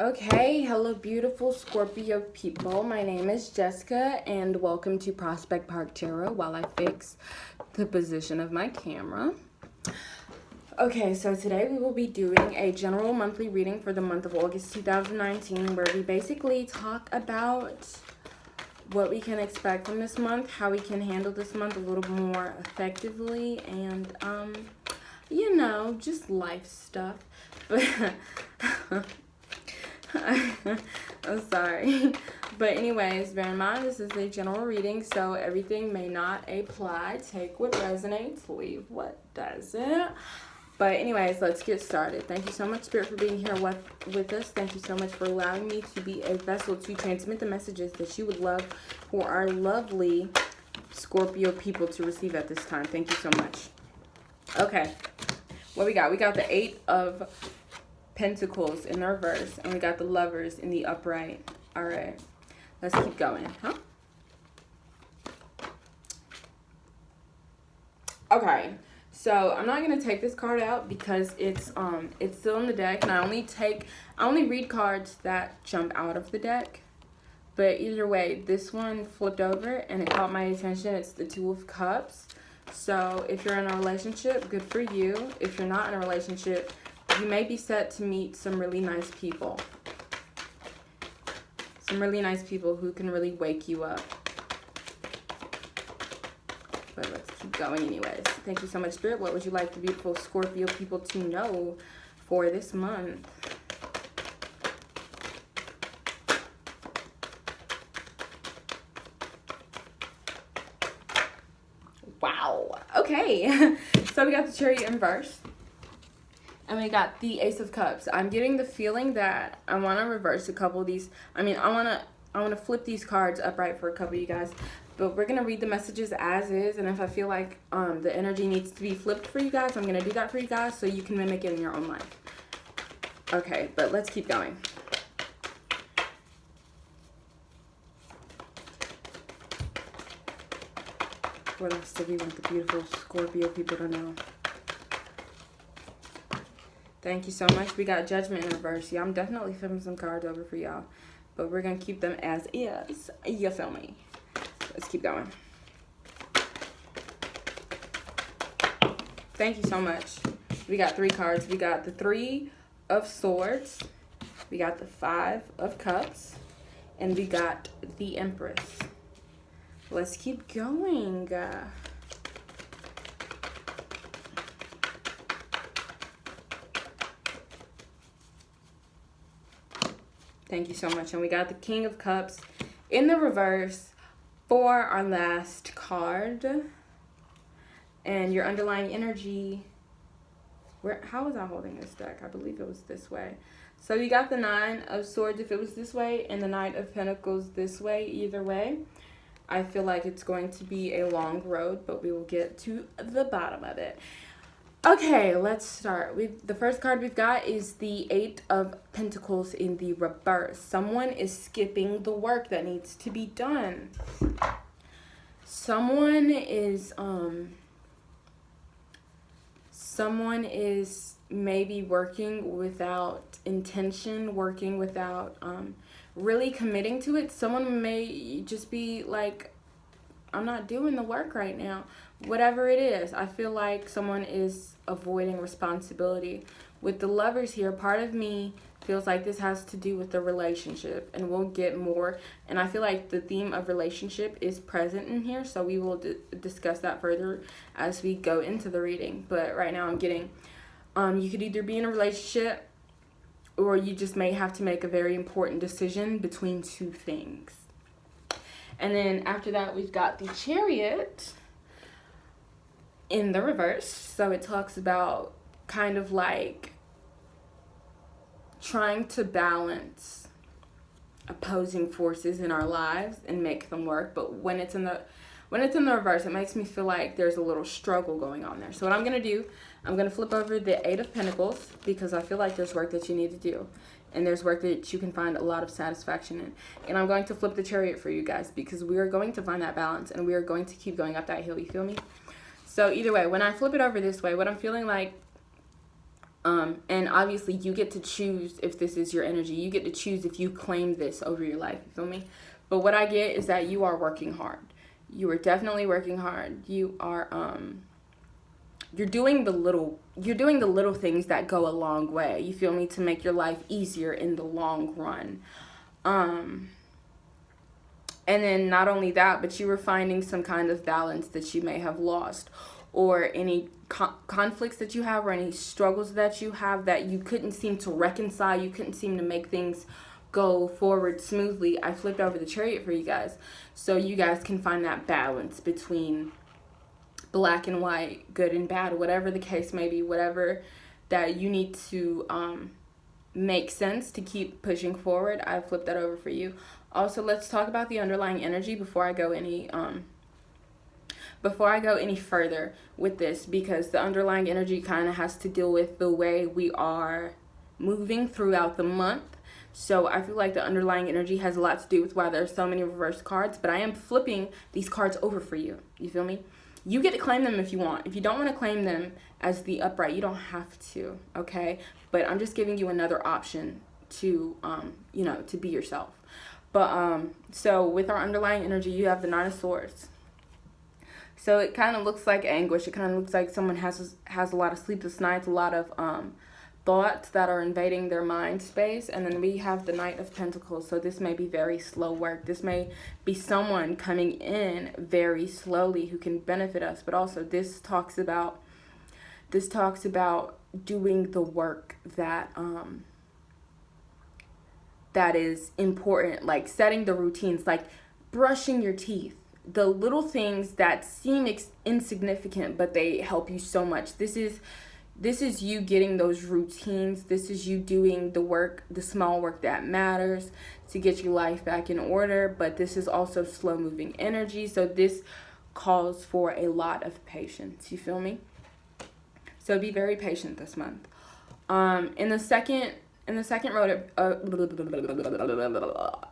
Okay, hello beautiful Scorpio people. My name is Jessica and welcome to Prospect Park Tarot while I fix the position of my camera. Okay, so today we will be doing a general monthly reading for the month of August 2019 where we basically talk about what we can expect from this month, how we can handle this month a little more effectively, and just life stuff. I'm sorry. But anyways, bear in mind this is a general reading, so everything may not apply. Take what resonates, leave what doesn't. But anyways, let's get started. Thank you so much, Spirit, for being here with us. Thank you so much for allowing me to be a vessel to transmit the messages that you would love for our lovely Scorpio people to receive at this time. Thank you so much. Okay, what we got? We got the 8 of Pentacles in the reverse, and we got the Lovers in the upright. All right, let's keep going, huh? Okay, so I'm not gonna take this card out because it's still in the deck, and I only read cards that jump out of the deck. But either way, this one flipped over and it caught my attention. It's the 2 of Cups. So if you're in a relationship, good for you. If you're not in a relationship, you may be set to meet some really nice people. Some really nice people who can really wake you up. But let's keep going anyways. Thank you so much, Spirit. What would you like the beautiful Scorpio people to know for this month? Wow. Okay. So we got the Chariot in reverse. And we got the Ace of Cups. I'm getting the feeling that I want to reverse a couple of these. I want to flip these cards upright for a couple of you guys. But we're going to read the messages as is. And if I feel like the energy needs to be flipped for you guys, I'm going to do that for you guys so you can mimic it in your own life. Okay, but let's keep going. What else do we want the beautiful Scorpio people to know? Thank you so much. We got Judgment in reverse. Yeah, I'm definitely flipping some cards over for y'all. But we're going to keep them as is. You feel me? Let's keep going. Thank you so much. We got 3 cards. We got the 3 of Swords. We got the 5 of Cups. And we got the Empress. Let's keep going. Thank you so much. And we got the King of Cups in the reverse for our last card. And your underlying energy. How was I holding this deck? I believe it was this way. So you got the 9 of Swords if it was this way, and the Knight of Pentacles this way. Either way, I feel like it's going to be a long road, but we will get to the bottom of it. Okay, let's start. The first card we've got is the 8 of Pentacles in the reverse. Someone is skipping the work that needs to be done. Someone is maybe working without intention, working without really committing to it. Someone may just be like, I'm not doing the work right now. Whatever it is, I feel like someone is avoiding responsibility. With the Lovers here, part of me feels like this has to do with the relationship, and we'll get more. And I feel like the theme of relationship is present in here, so we will discuss that further as we go into the reading. But right now I'm getting, you could either be in a relationship or you just may have to make a very important decision between 2 things. And then after that, we've got the Chariot in the reverse. So it talks about kind of like trying to balance opposing forces in our lives and make them work. But when it's in the reverse, it makes me feel like there's a little struggle going on there. So what I'm going to do, I'm going to flip over the 8 of Pentacles because I feel like there's work that you need to do. And there's work that you can find a lot of satisfaction in. And I'm going to flip the Chariot for you guys because we are going to find that balance and we are going to keep going up that hill. You feel me? So either way, when I flip it over this way, what I'm feeling like And obviously you get to choose if this is your energy. You get to choose if you claim this over your life. You feel me? But what I get is that you are working hard. You are definitely working hard. You are you're doing the little things that go a long way. You feel me? To make your life easier in the long run. And then not only that, but you were finding some kind of balance that you may have lost, or any conflicts that you have, or any struggles that you have that you couldn't seem to reconcile. You couldn't seem to make things go forward smoothly. I flipped over the Chariot for you guys, so you guys can find that balance between black and white, good and bad, whatever the case may be, whatever that you need to make sense to keep pushing forward. I flipped that over for you. Also, let's talk about the underlying energy before I go any further with this, because the underlying energy kind of has to deal with the way we are moving throughout the month. So I feel like the underlying energy has a lot to do with why there's so many reverse cards, but I am flipping these cards over for you. You feel me? You get to claim them if you want. If you don't want to claim them as the upright, you don't have to, okay? But I'm just giving you another option to, to be yourself. But, so with our underlying energy, you have the Nine of Swords. So it kind of looks like anguish. It kind of looks like someone has a lot of sleepless nights, a lot of thoughts that are invading their mind space. And then we have the Knight of Pentacles. So this may be very slow work. This may be someone coming in very slowly who can benefit us. But also this talks about doing the work that that is important, like setting the routines, like brushing your teeth, the little things that seem insignificant, but they help you so much. This is you getting those routines. This is you doing the work, the small work that matters to get your life back in order. But this is also slow moving energy. So this calls for a lot of patience. You feel me? So be very patient this month. In the second row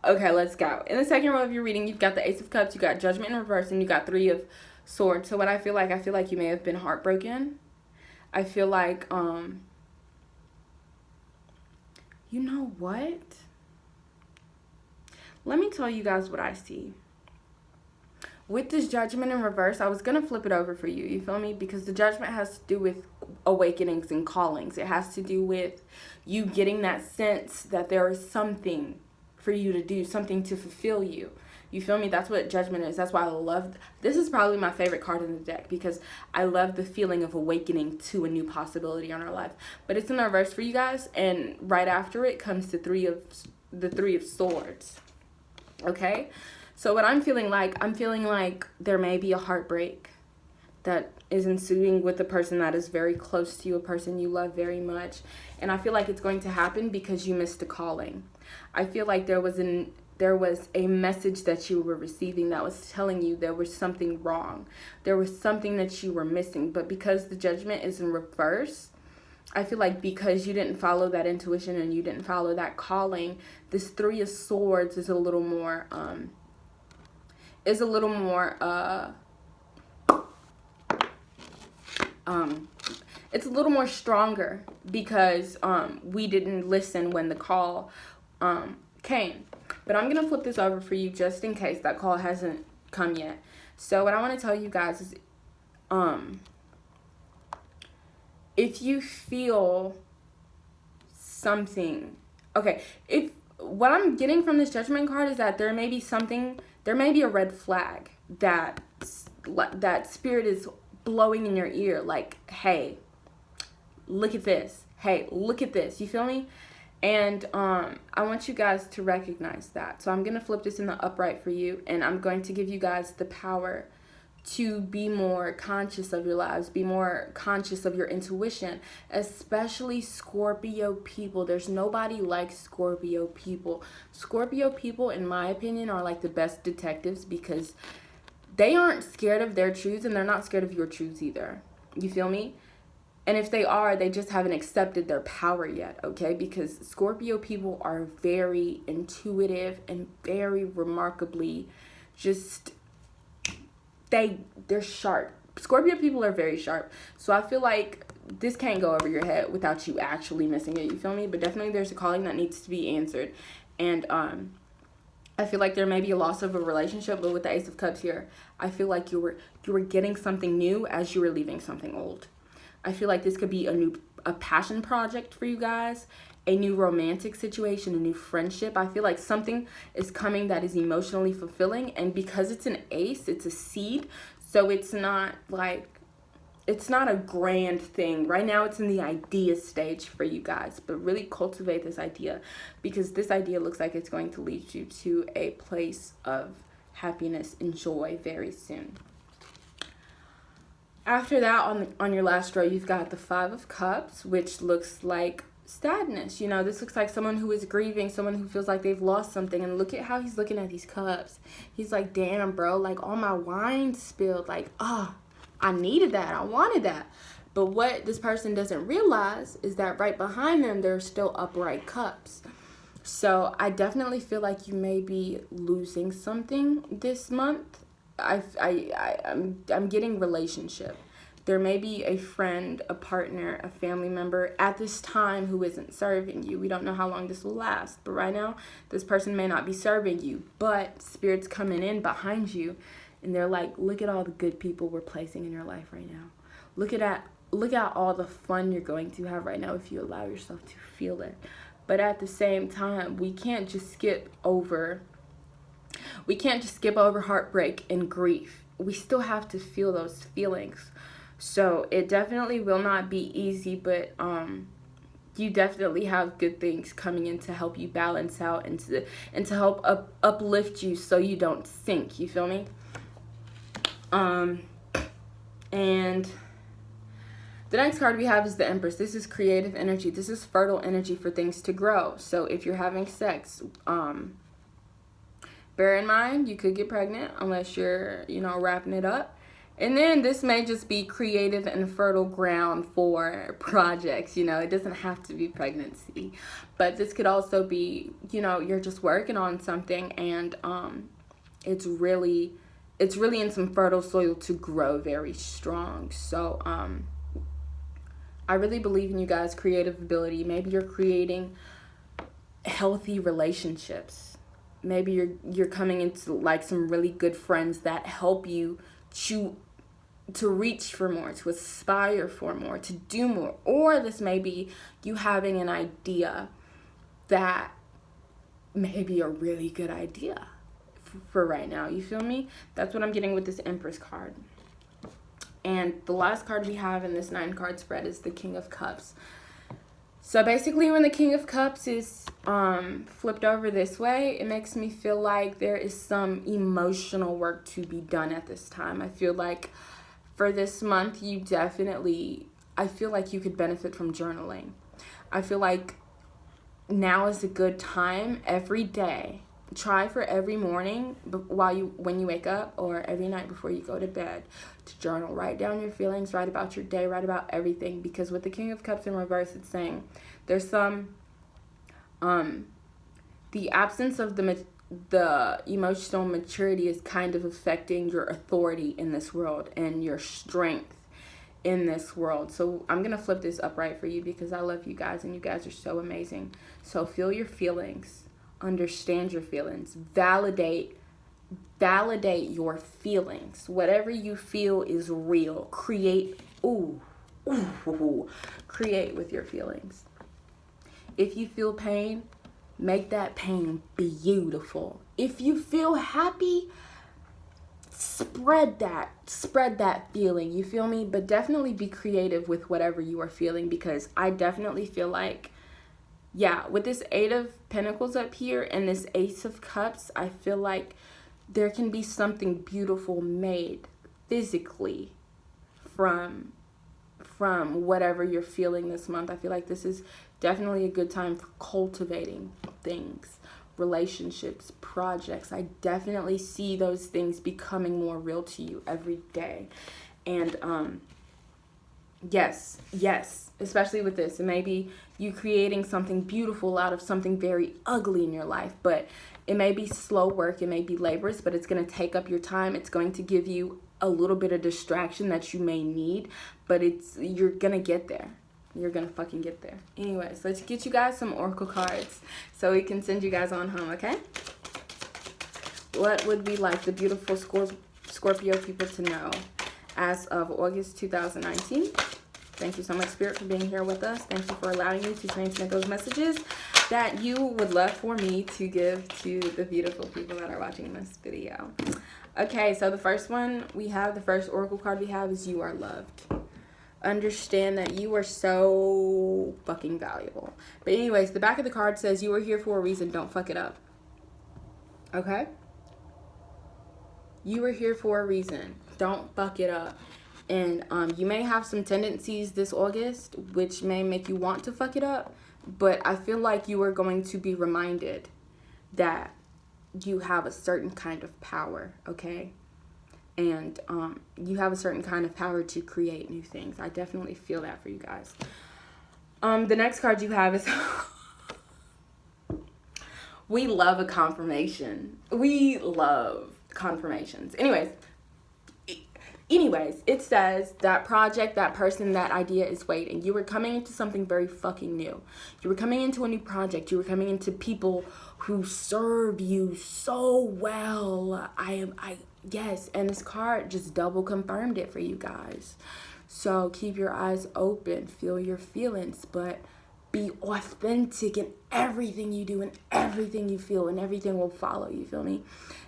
okay, let's go. In the second row of your reading, you've got the Ace of Cups, you got Judgment in reverse, and you got Three of Swords. So what I feel like you may have been heartbroken. I feel like, you know what? Let me tell you guys what I see. With this Judgment in reverse, I was going to flip it over for you. You feel me? Because the Judgment has to do with awakenings and callings. It has to do with you getting that sense that there is something for you to do, something to fulfill you. You feel me? That's what Judgment is. That's why I love, this is probably my favorite card in the deck, because I love the feeling of awakening to a new possibility on our life. But it's in the reverse for you guys, and right after it comes the Three of Swords. Okay? So what I'm feeling like there may be a heartbreak that is ensuing with a person that is very close to you, a person you love very much. And I feel like it's going to happen because you missed a calling. I feel like there was a message that you were receiving that was telling you there was something wrong. There was something that you were missing. But because the Judgment is in reverse, I feel like because you didn't follow that intuition and you didn't follow that calling, this Three of Swords is a little more it's a little more stronger, because we didn't listen when the call came. But I'm gonna flip this over for you just in case that call hasn't come yet. So what I want to tell you guys is if you feel something, okay, if what I'm getting from this Judgment card is that there may be a red flag that spirit is blowing in your ear, like, hey, look at this. Hey, look at this. You feel me? And I want you guys to recognize that. So I'm going to flip this in the upright for you, and I'm going to give you guys the power to be more conscious of your lives, be more conscious of your intuition, especially Scorpio people. There's nobody like Scorpio people. Scorpio people, in my opinion, are like the best detectives, because they aren't scared of their truths, and they're not scared of your truths either. You feel me? And if they are, they just haven't accepted their power yet, okay? Because Scorpio people are very intuitive and very remarkably just, they're sharp. Scorpio people are very sharp. So I feel like this can't go over your head without you actually missing it, you feel me? But definitely there's a calling that needs to be answered. And I feel like there may be a loss of a relationship, but with the Ace of Cups here, I feel like you were getting something new as you were leaving something old. I feel like this could be a passion project for you guys, a new romantic situation, a new friendship. I feel like something is coming that is emotionally fulfilling, and because it's an ace, it's a seed, so it's not a grand thing. Right now it's in the idea stage for you guys, but really cultivate this idea, because this idea looks like it's going to lead you to a place of happiness and joy very soon. After that, on your last row, you've got the Five of Cups, which looks like sadness. You know, this looks like someone who is grieving, someone who feels like they've lost something. And look at how he's looking at these cups. He's like, damn, bro, like all my wine spilled. Like, I needed that. I wanted that. But what this person doesn't realize is that right behind them, there are still upright cups. So I definitely feel like you may be losing something this month. I'm getting relationship. There may be a friend, a partner, a family member at this time who isn't serving you. We don't know how long this will last. But right now, this person may not be serving you. But Spirit's coming in behind you. And they're like, look at all the good people we're placing in your life right now. Look at all the fun you're going to have right now if you allow yourself to feel it. But at the same time, we can't just skip over heartbreak and grief. We still have to feel those feelings. So it definitely will not be easy, but you definitely have good things coming in to help you balance out and to help uplift you so you don't sink. You feel me? And the next card we have is the Empress. This is creative energy. This is fertile energy for things to grow. So if you're having sex, bear in mind you could get pregnant unless you're, wrapping it up. And then this may just be creative and fertile ground for projects. It doesn't have to be pregnancy. But this could also be, you're just working on something and it's really in some fertile soil to grow very strong. So I really believe in you guys' creative ability. Maybe you're creating healthy relationships. Maybe you're coming into like some really good friends that help you to reach for more, to aspire for more, to do more. Or this may be you having an idea that may be a really good idea for right now. You feel me? That's what I'm getting with this Empress card. And the last card we have in this 9-card spread is the King of Cups. So basically when the King of Cups is flipped over this way, it makes me feel like there is some emotional work to be done at this time. I feel like for this month, I feel like you could benefit from journaling. I feel like now is a good time every day. Try for every morning when you wake up, or every night before you go to bed, to journal. Write down your feelings, write about your day, write about everything. Because with the King of Cups in reverse, it's saying there's some the absence of the emotional maturity is kind of affecting your authority in this world and your strength in this world. So I'm gonna flip this upright for you because I love you guys and you guys are so amazing. So feel your feelings. Understand your feelings. Validate your feelings. Whatever you feel is real. Create with your feelings. If you feel pain, make that pain beautiful. If you feel happy, spread that feeling. You feel me? But definitely be creative with whatever you are feeling, because I definitely feel like, with this 8 of Pentacles up here and this Ace of Cups, I feel like there can be something beautiful made physically from whatever you're feeling this month. I feel like this is definitely a good time for cultivating things, relationships, projects. I definitely see those things becoming more real to you every day. And yes, especially with this, it may be you creating something beautiful out of something very ugly in your life, but it may be slow work, it may be laborious, but it's going to take up your time. It's going to give you a little bit of distraction that you may need, but you're gonna get there. You're gonna fucking get there. Anyways, let's get you guys some oracle cards so we can send you guys on home, okay? What would we like the beautiful Scorpio people to know as of August 2019? Thank you so much, Spirit, for being here with us. Thank you for allowing me to transmit those messages that you would love for me to give to the beautiful people that are watching this video. Okay, so the first one we have, the first oracle card we have is you are loved. Understand that you are so fucking valuable. But anyways, the back of the card says you are here for a reason. Don't fuck it up. Okay? You are here for a reason. Don't fuck it up. And you may have some tendencies this August, which may make you want to fuck it up. But I feel like you are going to be reminded that you have a certain kind of power, okay? And you have a certain kind of power to create new things. I definitely feel that for you guys. The next card you have is... We love a confirmation. We love confirmations. Anyways, it says that project, that person, that idea is waiting. You were coming into something very fucking new. You were coming into a new project. You were coming into people who serve you so well. Yes, and this card just double confirmed it for you guys. So keep your eyes open, feel your feelings, but be authentic in everything you do and everything you feel, and everything will follow, you feel me?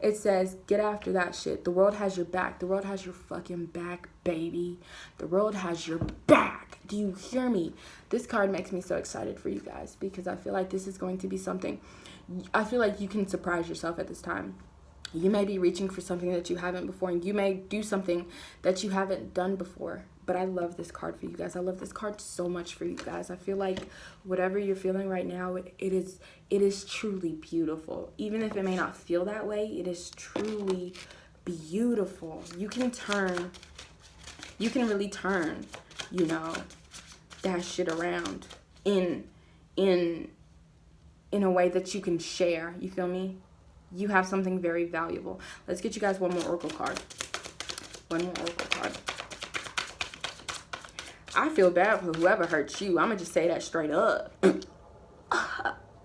It says, get after that shit. The world has your back. The world has your fucking back, baby. The world has your back. Do you hear me? This card makes me so excited for you guys because I feel like this is going to be something. I feel like you can surprise yourself at this time. You may be reaching for something that you haven't before, and you may do something that you haven't done before. But I love this card for you guys. I love this card so much for you guys. I feel like whatever you're feeling right now, it is truly beautiful. Even if it may not feel that way, it is truly beautiful. You can really turn, you know, that shit around in a way that you can share. You feel me? You have something very valuable. Let's get you guys one more oracle card. One more oracle card. I feel bad for whoever hurt you. I'm going to just say that straight up.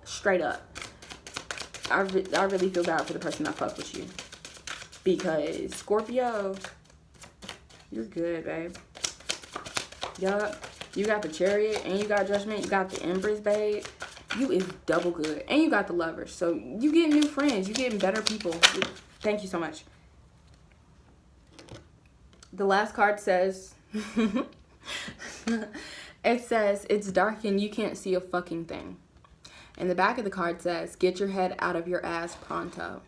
Straight up. I really feel bad for the person that fucked with you. Because, Scorpio, you're good, babe. Yup. You got the Chariot, and you got Judgment. You got the Empress, babe. You is double good. And you got the Lovers. So, you getting new friends. You getting better people. Thank you so much. The last card says... It says, it's dark and you can't see a fucking thing. And the back of the card says, get your head out of your ass pronto.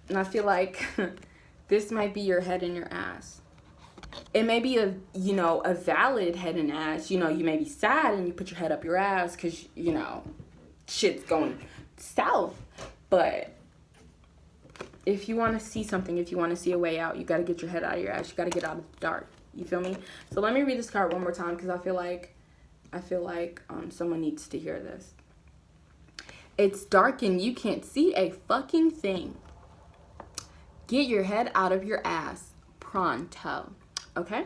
And I feel like this might be your head in your ass. It may be a valid head and ass. You know, you may be sad and you put your head up your ass because, you know, shit's going south. But if you want to see something, if you want to see a way out, you got to get your head out of your ass. You got to get out of the dark. You feel me? So let me read this card one more time because I feel like someone needs to hear this. It's dark and you can't see a fucking thing. Get your head out of your ass pronto. Okay?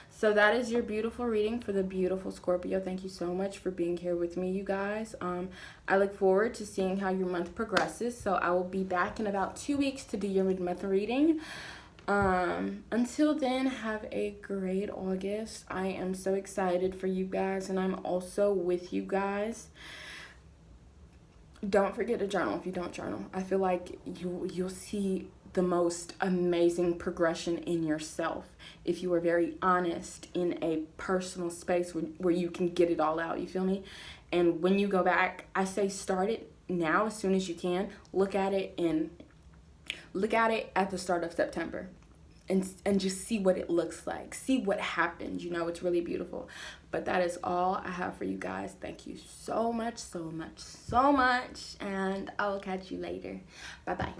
So that is your beautiful reading for the beautiful Scorpio. Thank you so much for being here with me, you guys. I look forward to seeing how your month progresses. So I will be back in about 2 weeks to do your mid-month reading. Until then, have a great August. I am so excited for you guys, and I'm also with you guys. Don't forget to journal if you don't journal. I feel like you'll see the most amazing progression in yourself if you are very honest in a personal space where you can get it all out. You feel me? And when you go back, I say start it now as soon as you can. Look at it at the start of September and just see what it looks like. See what happened. You know, it's really beautiful. But that is all I have for you guys. Thank you so much, so much, so much. And I'll catch you later. Bye-bye.